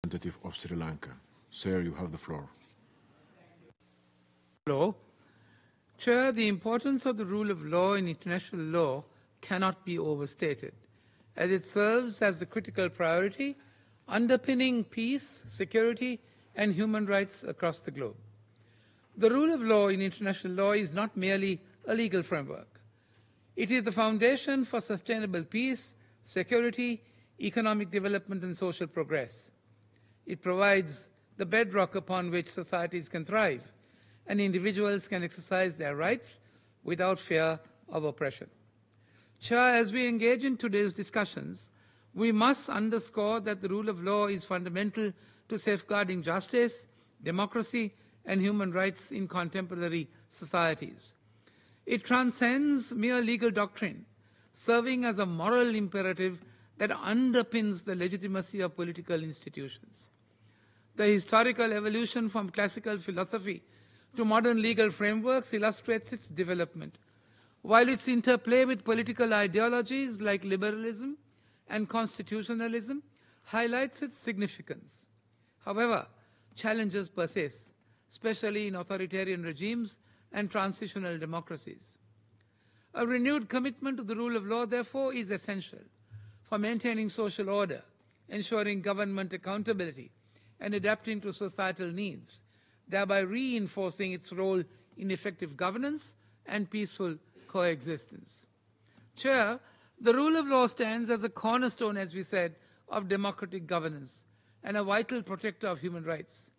Representative of Sri Lanka. Sir, you have the floor. Hello. Chair, the importance of the rule of law in international law cannot be overstated, as it serves as the critical priority underpinning peace, security, and human rights across the globe. The rule of law in international law is not merely a legal framework. It is the foundation for sustainable peace, security, economic development, and social progress. It provides the bedrock upon which societies can thrive and individuals can exercise their rights without fear of oppression. Chair, as we engage in today's discussions, we must underscore that the rule of law is fundamental to safeguarding justice, democracy, and human rights in contemporary societies. It transcends mere legal doctrine, serving as a moral imperative that underpins the legitimacy of political institutions. The historical evolution from classical philosophy to modern legal frameworks illustrates its development, while its interplay with political ideologies like liberalism and constitutionalism highlights its significance. However, challenges persist, especially in authoritarian regimes and transitional democracies. A renewed commitment to the rule of law, therefore, is essential for maintaining social order, ensuring government accountability, and adapting to societal needs, thereby reinforcing its role in effective governance and peaceful coexistence. Chair, the rule of law stands as a cornerstone, as we said, of democratic governance and a vital protector of human rights.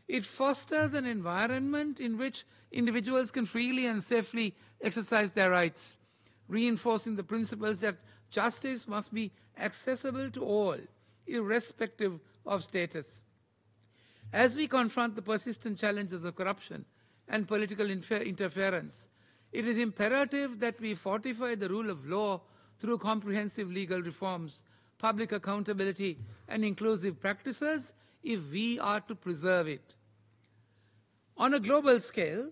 It fosters an environment in which individuals can freely and safely exercise their rights, reinforcing the principles that justice must be accessible to all, irrespective of status. As we confront the persistent challenges of corruption and political interference, it is imperative that we fortify the rule of law through comprehensive legal reforms, public accountability, and inclusive practices if we are to preserve it. On a global scale,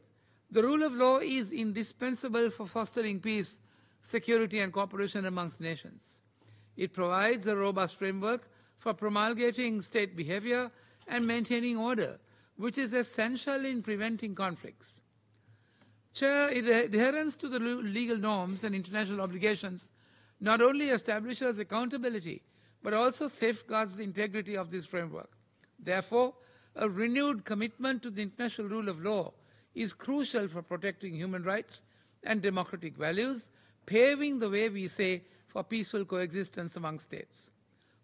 the rule of law is indispensable for fostering peace, security, and cooperation amongst nations. It provides a robust framework for promulgating state behavior and maintaining order, which is essential in preventing conflicts. Chair, adherence to the legal norms and international obligations not only establishes accountability, but also safeguards the integrity of this framework. Therefore, a renewed commitment to the international rule of law is crucial for protecting human rights and democratic values, paving the way, we say, for peaceful coexistence among states.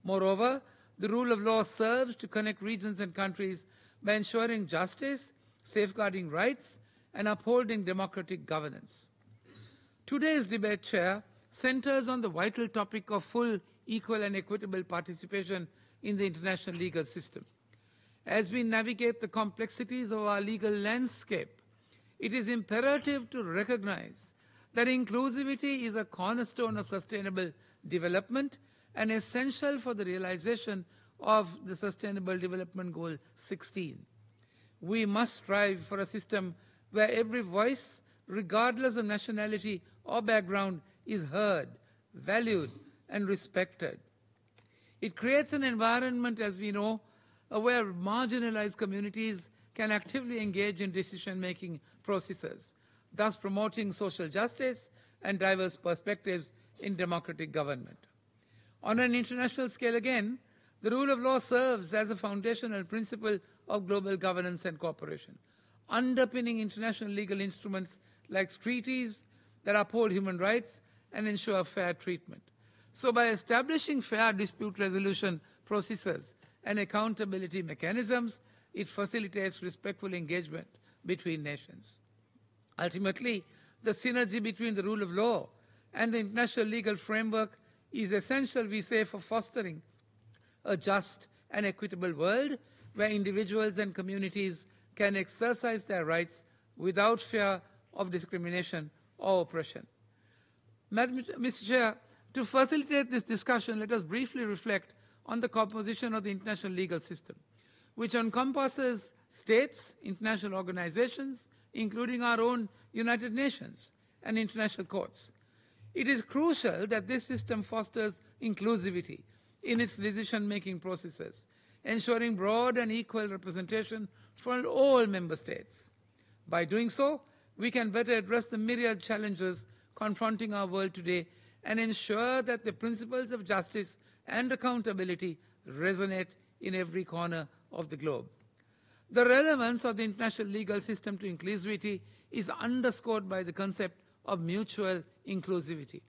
Moreover, the rule of law serves to connect regions and countries by ensuring justice, safeguarding rights, and upholding democratic governance. Today's debate, Chair, centers on the vital topic of full, equal, and equitable participation in the international legal system. As we navigate the complexities of our legal landscape, it is imperative to recognize that inclusivity is a cornerstone of sustainable development and essential for the realization of the Sustainable Development Goal 16. We must strive for a system where every voice, regardless of nationality or background, is heard, valued, and respected. It creates an environment, as we know, where marginalized communities can actively engage in decision-making processes, thus promoting social justice and diverse perspectives in democratic government. On an international scale again, the rule of law serves as a foundational principle of global governance and cooperation, underpinning international legal instruments like treaties that uphold human rights and ensure fair treatment. So by establishing fair dispute resolution processes and accountability mechanisms, it facilitates respectful engagement between nations. Ultimately, the synergy between the rule of law and the international legal framework is essential, we say, for fostering a just and equitable world where individuals and communities can exercise their rights without fear of discrimination or oppression. Mr. Chair, to facilitate this discussion, let us briefly reflect on the composition of the international legal system, which encompasses states, international organizations, including our own United Nations and international courts. It is crucial that this system fosters inclusivity in its decision-making processes, ensuring broad and equal representation from all member states. By doing so, we can better address the myriad challenges confronting our world today and ensure that the principles of justice and accountability resonate in every corner of the globe. The relevance of the international legal system to inclusivity is underscored by the concept of mutual inclusivity,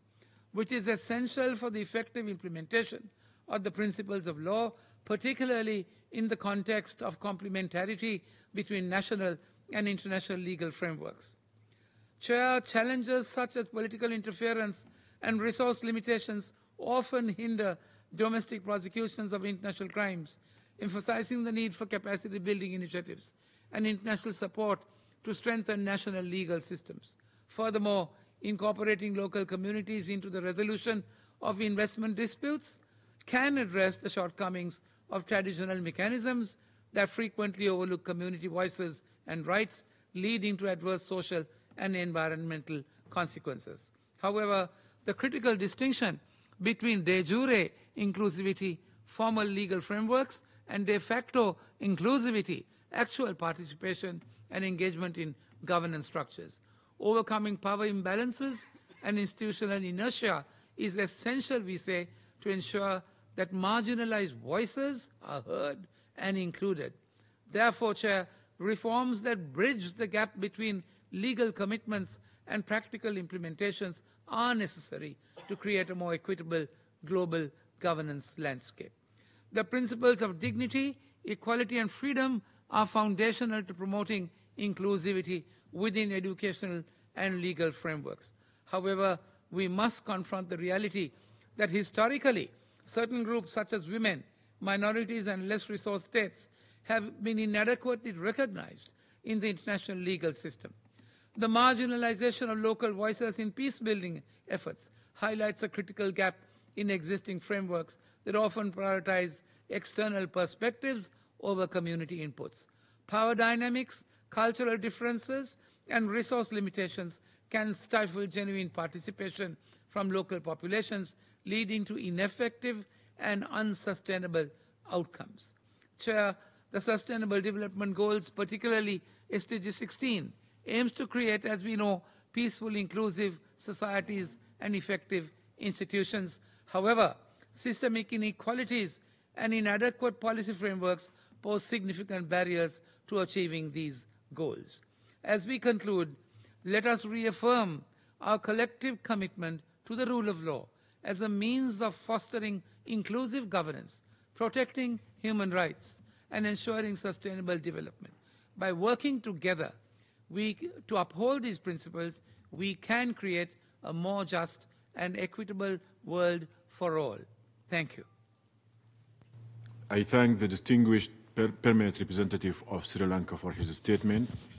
which is essential for the effective implementation of the principles of law, particularly in the context of complementarity between national and international legal frameworks. Chair, challenges such as political interference and resource limitations often hinder domestic prosecutions of international crimes, emphasizing the need for capacity building initiatives and international support to strengthen national legal systems. Furthermore, incorporating local communities into the resolution of investment disputes can address the shortcomings of traditional mechanisms that frequently overlook community voices and rights, leading to adverse social and environmental consequences. However, the critical distinction between de jure inclusivity, formal legal frameworks, and de facto inclusivity, actual participation and engagement in governance structures. Overcoming power imbalances and institutional inertia is essential, we say, to ensure that marginalized voices are heard and included. Therefore, Chair, reforms that bridge the gap between legal commitments and practical implementations are necessary to create a more equitable global governance landscape. The principles of dignity, equality, and freedom are foundational to promoting inclusivity within educational and legal frameworks. However, we must confront the reality that historically, certain groups such as women, minorities, and less resourced states have been inadequately recognized in the international legal system. The marginalization of local voices in peace-building efforts highlights a critical gap in existing frameworks that often prioritize external perspectives over community inputs. Power dynamics, cultural differences, and resource limitations can stifle genuine participation from local populations, leading to ineffective and unsustainable outcomes. Chair, the Sustainable Development Goals, particularly SDG 16, aims to create, as we know, peaceful, inclusive societies and effective institutions. However, systemic inequalities and inadequate policy frameworks pose significant barriers to achieving these goals. As we conclude, let us reaffirm our collective commitment to the rule of law as a means of fostering inclusive governance, protecting human rights, and ensuring sustainable development. By working together to uphold these principles, we can create a more just and equitable world for all. Thank you. I thank the distinguished permanent representative of Sri Lanka for his statement.